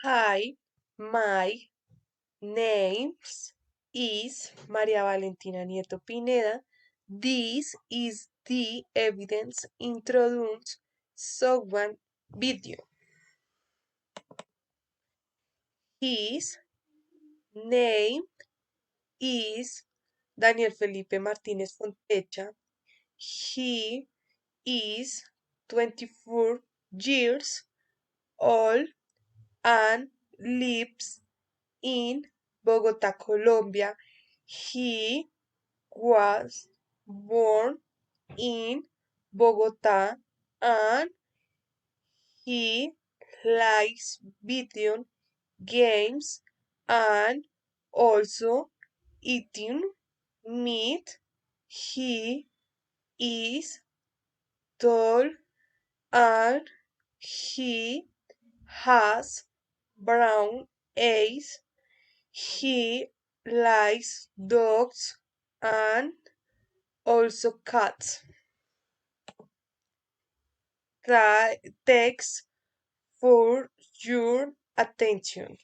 Hi, my name is Maria Valentina Nieto Pineda. This is the evidence introduced someone video. His name is Daniel Felipe Martinez Fontecha. He is 24 years old and lives in Bogota, Colombia. He was born in Bogota and he likes video games and also eating meat. He is tall and he has brown eyes. He likes dogs and also cats. Thanks for your attention.